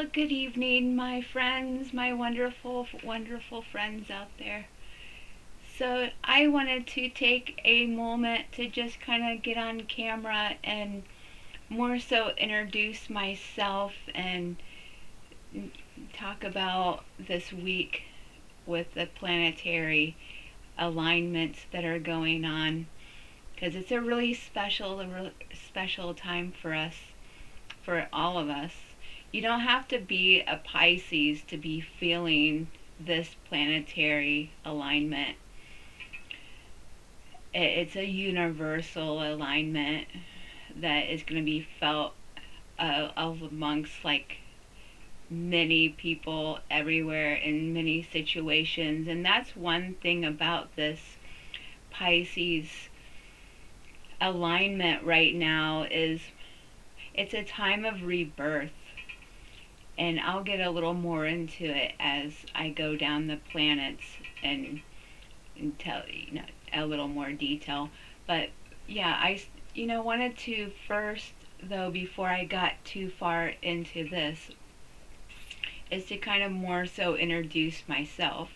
Well, good evening, my friends, my wonderful, wonderful friends out there. So, I wanted to take a moment to just kind of get on camera and more so introduce myself and talk about this week with the planetary alignments that are going on, because it's a really special time for us, for all of us. You don't have to be a Pisces to be feeling this planetary alignment. It's a universal alignment that is going to be felt amongst like many people everywhere in many situations. And that's one thing about this Pisces alignment right now is it's a time of rebirth. And I'll get a little more into it as I go down the planets and tell a little more detail. But yeah, I wanted to first, though, before I got too far into this, is to kind of more so introduce myself.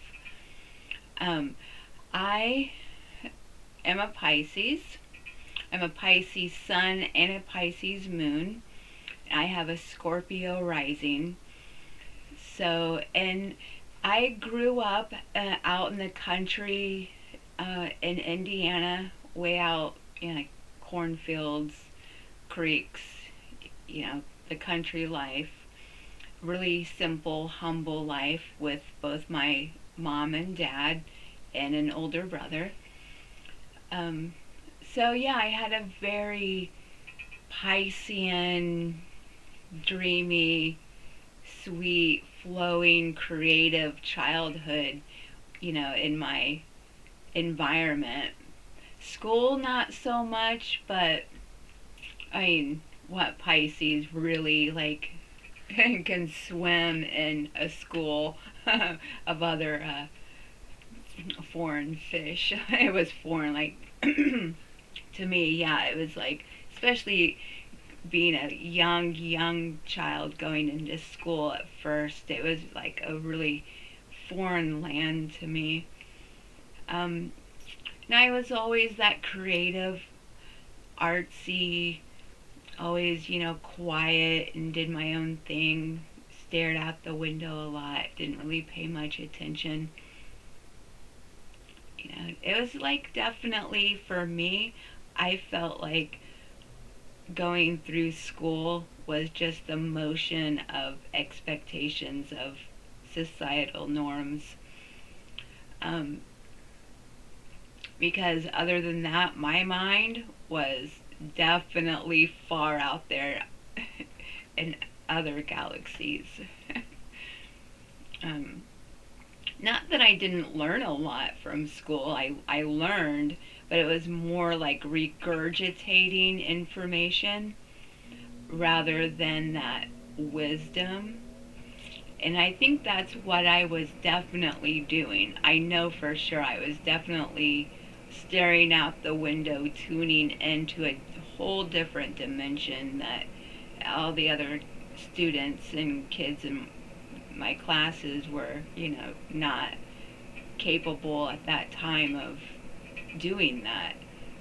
I am a Pisces. I'm a Pisces sun and a Pisces moon. I have a Scorpio rising. So, and I grew up out in the country in Indiana, way out in like cornfields, creeks, the country life. Really simple, humble life with both my mom and dad and an older brother. So yeah, I had a very Piscean, dreamy, sweet, flowing, creative childhood, in my environment. School, not so much, but I mean, what Pisces really like can swim in a school of other foreign fish. It was foreign, like, to me, yeah, it was like, especially being a young child going into school at first, it was like a really foreign land to me. And I was always that creative, artsy, always, quiet and did my own thing, stared out the window a lot, didn't really pay much attention. It was like definitely for me, I felt like going through school was just the motion of expectations of societal norms. Because other than that, my mind was definitely far out there in other galaxies. Not that I didn't learn a lot from school. I learned, but it was more like regurgitating information rather than that wisdom. And I think that's what I was definitely doing. I know for sure I was definitely staring out the window, tuning into a whole different dimension that all the other students and kids in my classes were, not capable at that time of doing that,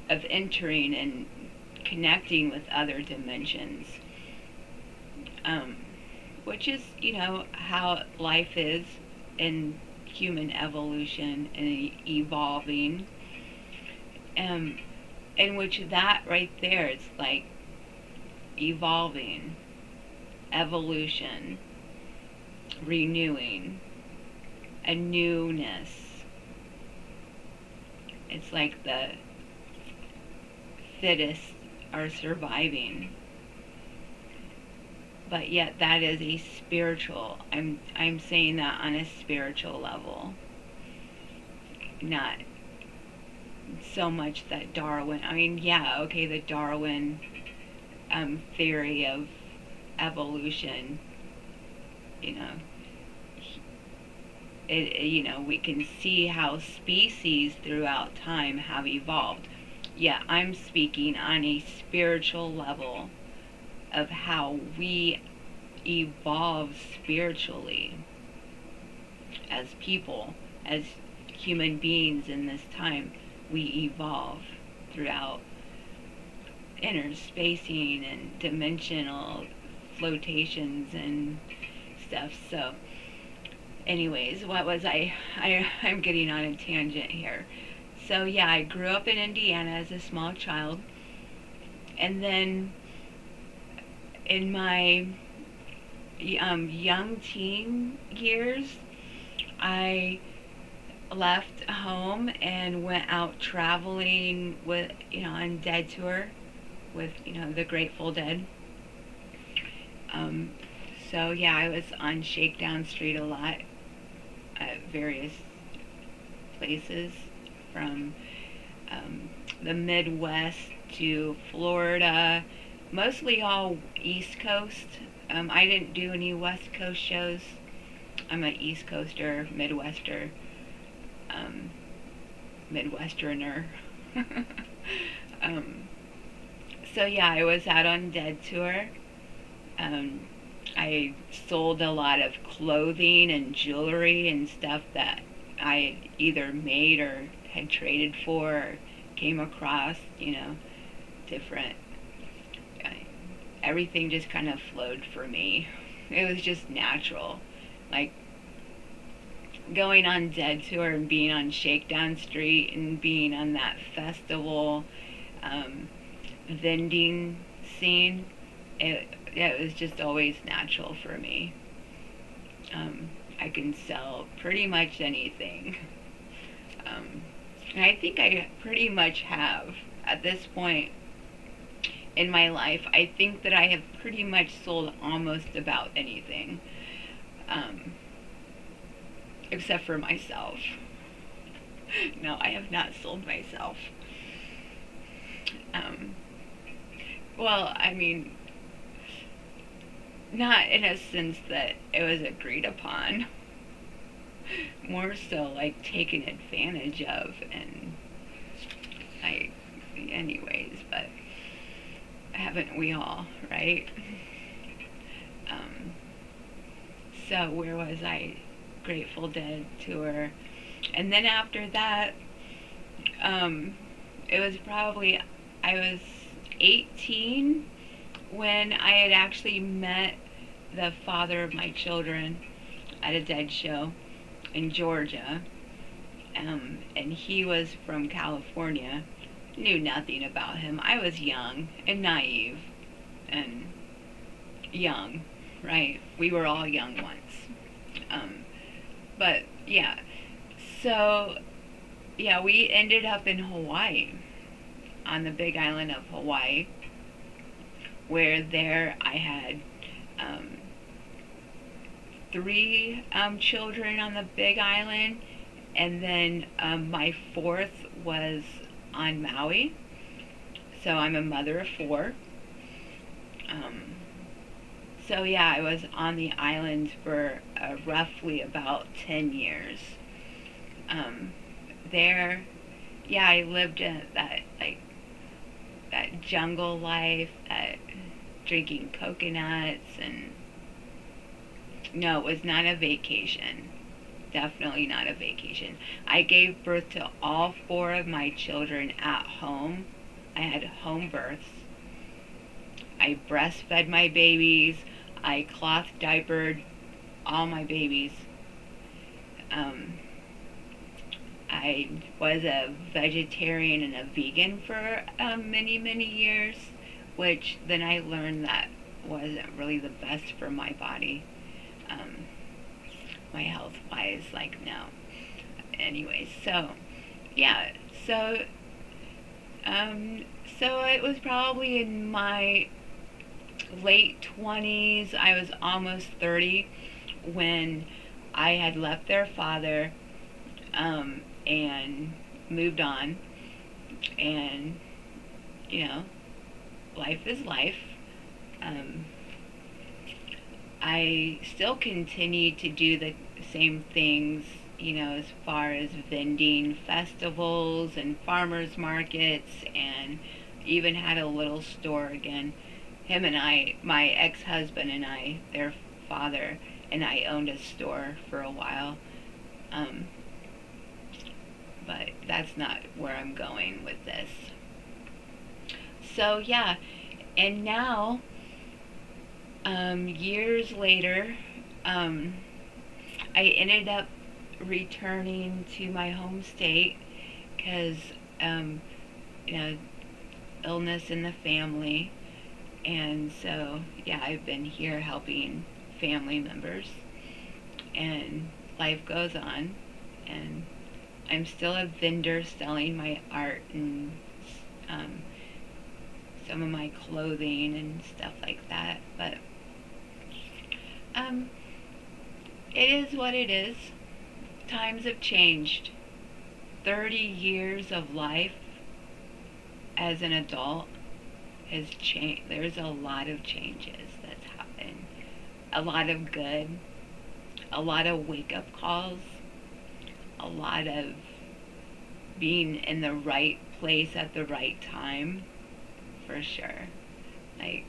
of entering and connecting with other dimensions. Which is, how life is in human evolution and evolving. In which that right there is like evolving, evolution, renewing, a newness. It's like the fittest are surviving. But yet that is a spiritual, I'm saying that on a spiritual level. Not so much that Darwin, the Darwin theory of evolution, we can see how species throughout time have evolved. Yeah, I'm speaking on a spiritual level of how we evolve spiritually as people, as human beings in this time. We evolve throughout inner spacing and dimensional flotations and stuff. So anyways, what was I'm getting on a tangent here. So yeah, I grew up in Indiana as a small child, and then in my young teen years, I left home and went out traveling with, on Dead tour with, the Grateful Dead. So yeah, I was on Shakedown Street a lot at various places, from the Midwest to Florida, mostly all East Coast. I didn't do any West Coast shows. I'm an East Coaster, Midwesterner. So yeah, I was out on Dead tour. I sold a lot of clothing and jewelry and stuff that I had either made or had traded for, or came across, different. Everything just kind of flowed for me. It was just natural. Like going on Dead tour and being on Shakedown Street and being on that festival vending scene, it was just always natural for me. I can sell pretty much anything. And I think I pretty much have at this point in my life. I think that I have pretty much sold almost about anything, except for myself. No, I have not sold myself. Well, I mean, not in a sense that it was agreed upon. More so like taken advantage of, and anyways, but haven't we all, right? So where was I? Grateful Dead tour. And then after that, it was probably, I was 18 when I had actually met the father of my children at a Dead show in Georgia. And he was from California. Knew nothing about him. I was young and naive and young, right? We were all young once. But yeah, so yeah, we ended up in Hawaii, on the big island of Hawaii, where there I had 3 children on the big island, and then my 4th was on Maui. So I'm a mother of 4. So yeah, I was on the island for roughly about 10 years. There, yeah, I lived that jungle life, drinking coconuts, and no, it was not a vacation. Definitely not a vacation. I gave birth to all 4 of my children at home. I had home births. I breastfed my babies. I cloth diapered all my babies. I was a vegetarian and a vegan for many, many years, which then I learned that wasn't really the best for my body. My health wise, like, no. Anyways, so yeah, so it was probably in my late 20s. I was almost 30 when I had left their father and moved on. And life is life. I still continue to do the same things, as far as vending festivals and farmers markets, and even had a little store again him and I, my ex-husband and I, their father and I owned a store for a while. But that's not where I'm going with this. So yeah, and now, years later, I ended up returning to my home state because, illness in the family. And so, yeah, I've been here helping family members, and life goes on. And I'm still a vendor selling my art and some of my clothing and stuff like that. But it is what it is. Times have changed. 30 years of life as an adult has changed. There's a lot of changes that's happened. A lot of good. A lot of wake-up calls. A lot of being in the right place at the right time, for sure. Like,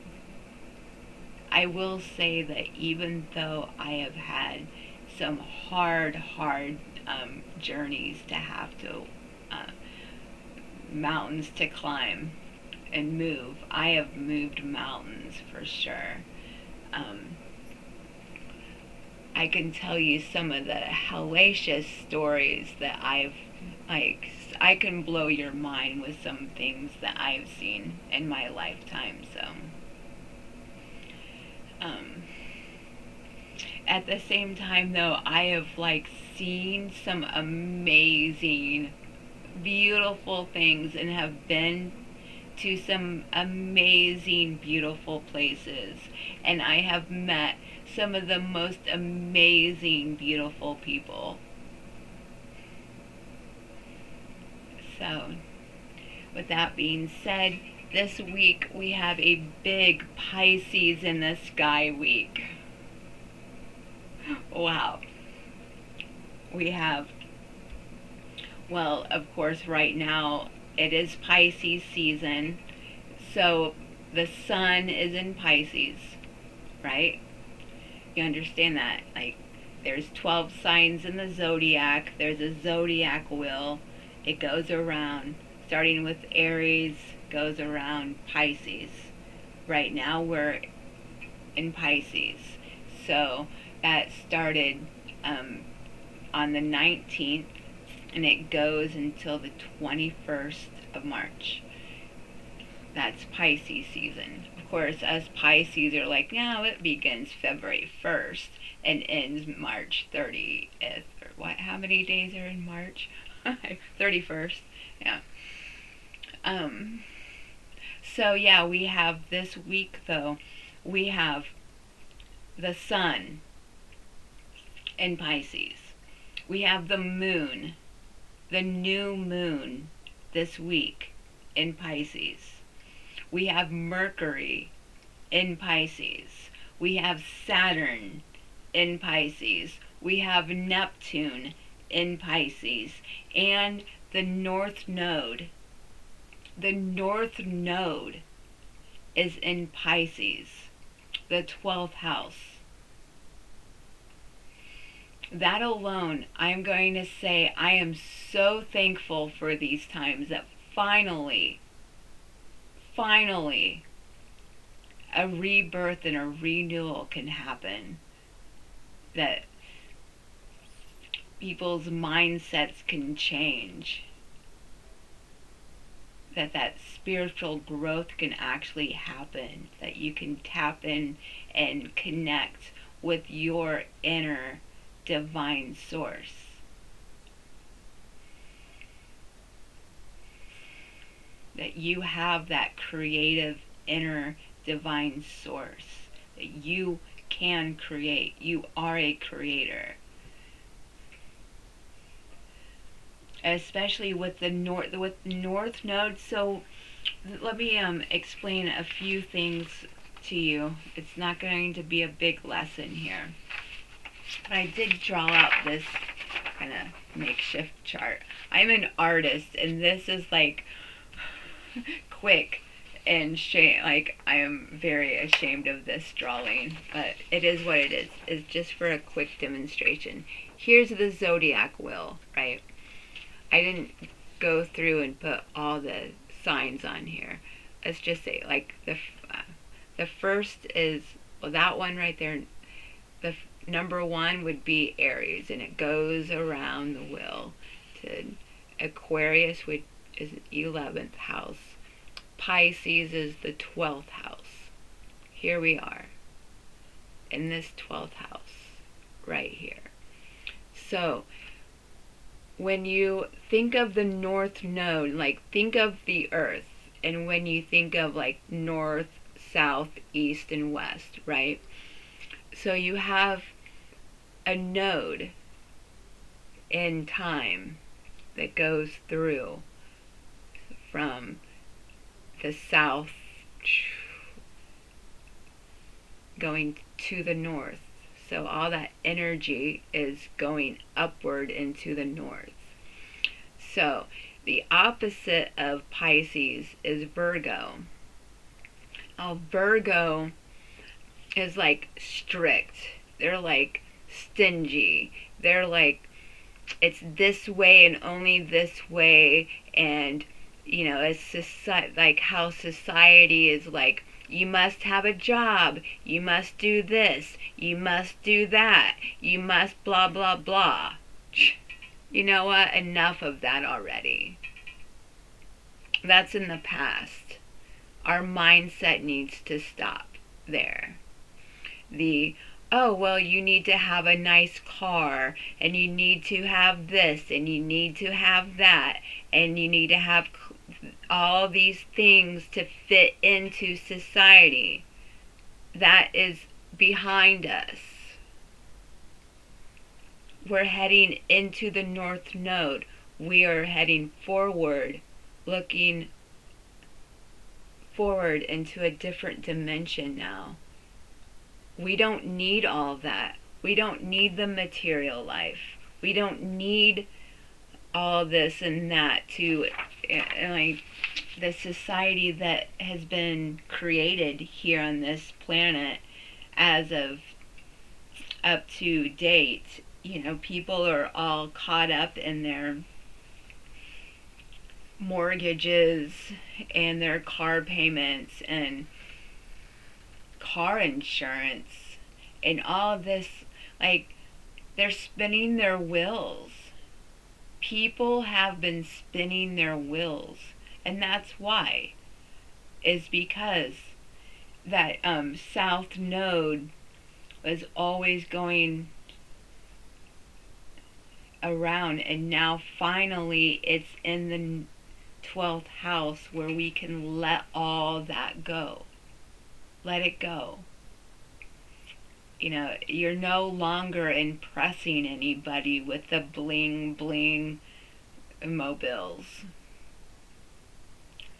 I will say that even though I have had some hard journeys to have to, mountains to climb and move, I have moved mountains for sure. I can tell you some of the hellacious stories that I can blow your mind with some things that I've seen in my lifetime. So, at the same time though, I have seen some amazing, beautiful things and have been to some amazing, beautiful places. And I have met some of the most amazing, beautiful people. So, with that being said, this week we have a big Pisces in the sky week. Wow. We have, well, of course, right now it is Pisces season. So the sun is in Pisces, right? You understand that? There's 12 signs in the zodiac. There's a zodiac wheel. It goes around, starting with Aries, goes around Pisces. Right now we're in Pisces. So that started on the 19th, and it goes until the 21st of March. That's Pisces season. Of course, us Pisces are no, it begins February 1st and ends March 30th. Or what? How many days are in March? 31st. Yeah. So yeah, we have this week though, we have the sun in Pisces. We have the moon, the new moon this week in Pisces. We have Mercury in Pisces. We have Saturn in Pisces. We have Neptune in Pisces. And the North Node. The North Node is in Pisces, the 12th house. That alone, I'm going to say I am so thankful for these times that finally, a rebirth and a renewal can happen. That people's mindsets can change. That spiritual growth can actually happen. That you can tap in and connect with your inner divine source. That you have that creative inner divine source. That you can create. You are a creator. Especially with the North Node. So let me explain a few things to you. It's not going to be a big lesson here. But I did draw out this kind of makeshift chart. I'm an artist, and this is quick and shame, like, I am very ashamed of this drawing, but it is what it is. It's just for a quick demonstration. Here's the zodiac wheel, right? I didn't go through and put all the signs on here. Let's just say, like, the first is, well, that one right there. The number one would be Aries, and it goes around the wheel to Aquarius, which is 11th house. Pisces is the 12th house. Here we are in this 12th house right here. So when you think of the north node, like, think of the earth, and when you think of like north, south, east, and west, right? So you have a node in time that goes through from the south going to the north. So all that energy is going upward into the north. So the opposite of Pisces is Virgo. Now Virgo is like strict. They're like stingy. They're like, it's this way and only this way, and it's society, like how society is like, you must have a job, you must do this, you must do that, you must blah blah blah. You know what? Enough of that already. That's in the past. Our mindset needs to stop there. Oh, well, you need to have a nice car, and you need to have this, and you need to have that, and you need to have all these things to fit into society. That is behind us. We're heading into the North Node. We are heading forward, looking forward into a different dimension now. We don't need all of that. We don't need the material life. We don't need all this and that to, like, the society that has been created here on this planet as of up to date. People are all caught up in their mortgages and their car payments and car insurance and all of this. Like, they're spinning their wheels. People have been spinning their wheels, and that's why, is because that south node was always going around, and now finally it's in the 12th house where we can let all that go. Let it go. You're no longer impressing anybody with the bling bling mobiles.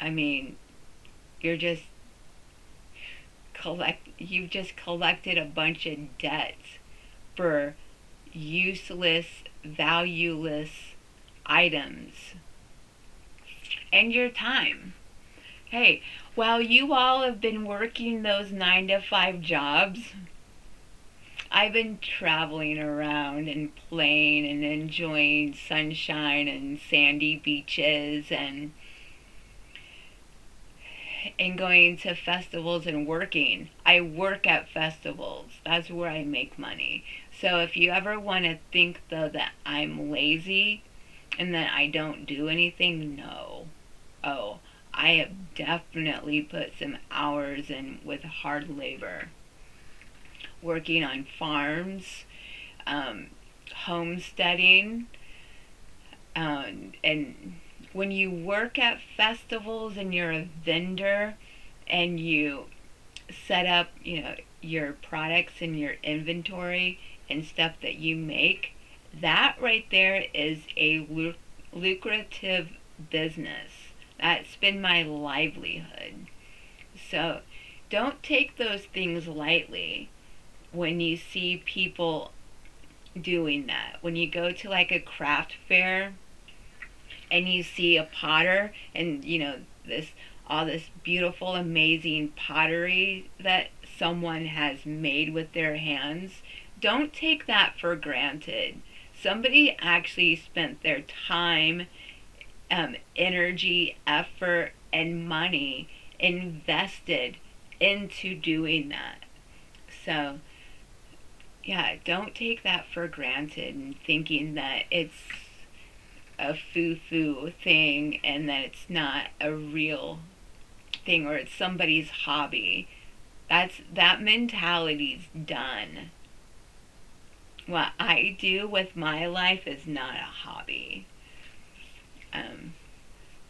I mean, you've just collected a bunch of debts for useless, valueless items and your time. Hey, while you all have been working those 9-to-5 jobs, I've been traveling around and playing and enjoying sunshine and sandy beaches and going to festivals and working. I work at festivals. That's where I make money. So if you ever want to think, though, that I'm lazy and that I don't do anything, no. Oh, I have definitely put some hours in with hard labor. Working on farms, homesteading, and when you work at festivals and you're a vendor and you set up, your products and your inventory and stuff that you make, that right there is a lucrative business. That's been my livelihood. So don't take those things lightly when you see people doing that. When you go to like a craft fair and you see a potter and this all this beautiful, amazing pottery that someone has made with their hands. Don't take that for granted. Somebody actually spent their time, energy, effort, and money invested into doing that. So, yeah, don't take that for granted and thinking that it's a foo-foo thing and that it's not a real thing or it's somebody's hobby. That mentality's done. What I do with my life is not a hobby.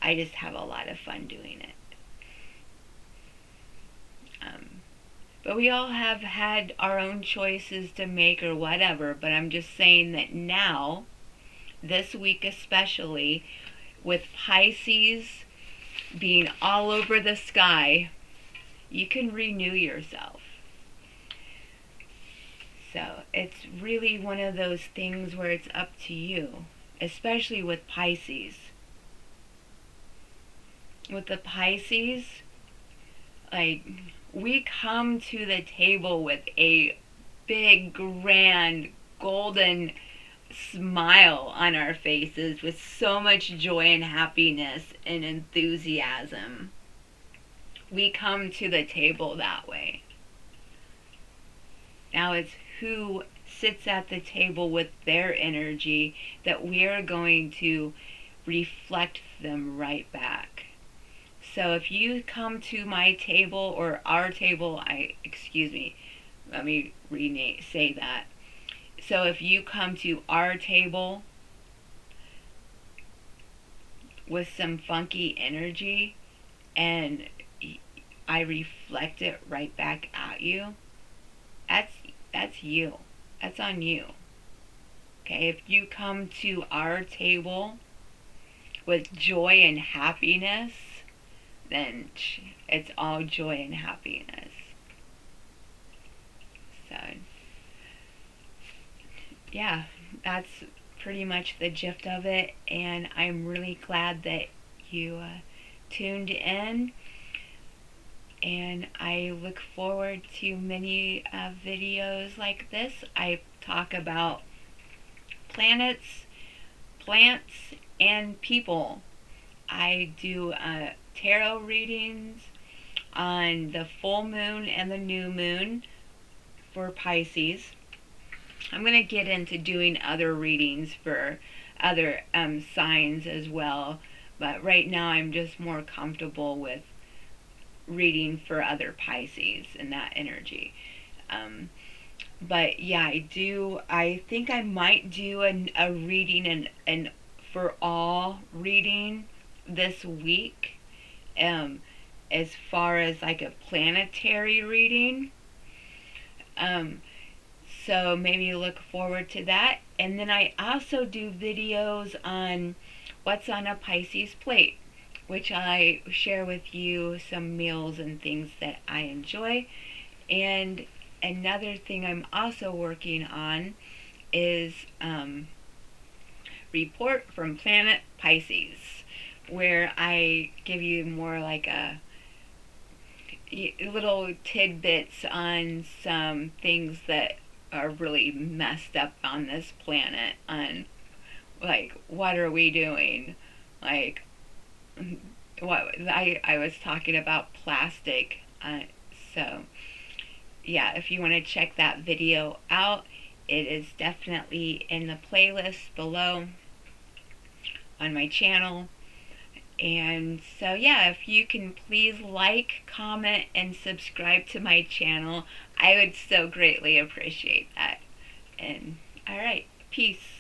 I just have a lot of fun doing it. But we all have had our own choices to make or whatever, but I'm just saying that now, this week especially, with Pisces being all over the sky, you can renew yourself. So it's really one of those things where it's up to you, especially with Pisces. With the Pisces, like, we come to the table with a big, grand, golden smile on our faces with so much joy and happiness and enthusiasm. We come to the table that way. Now it's who sits at the table with their energy that we are going to reflect them right back. So if you come to my table or our table, let me say that. So if you come to our table with some funky energy and I reflect it right back at you, that's you. That's on you. Okay, if you come to our table with joy and happiness, then it's all joy and happiness. So, yeah, that's pretty much the gist of it, and I'm really glad that you tuned in, and I look forward to many videos like this. I talk about planets, plants, and people. I do tarot readings on the full moon and the new moon for Pisces. I'm going to get into doing other readings for other signs as well, but right now I'm just more comfortable with reading for other Pisces and that energy. But yeah, I think I might do a reading and for all reading this week, as far as like a planetary reading. So maybe look forward to that. And then I also do videos on what's on a Pisces plate, which I share with you some meals and things that I enjoy. And another thing I'm also working on is Report from Planet Pisces, where I give you more like a little tidbits on some things that are really messed up on this planet, on like what are we doing, like what I was talking about plastic, so yeah, if you want to check that video out, it is definitely in the playlist below on my channel. And so yeah, if you can please like, comment, and subscribe to my channel, I would so greatly appreciate that. And alright, peace.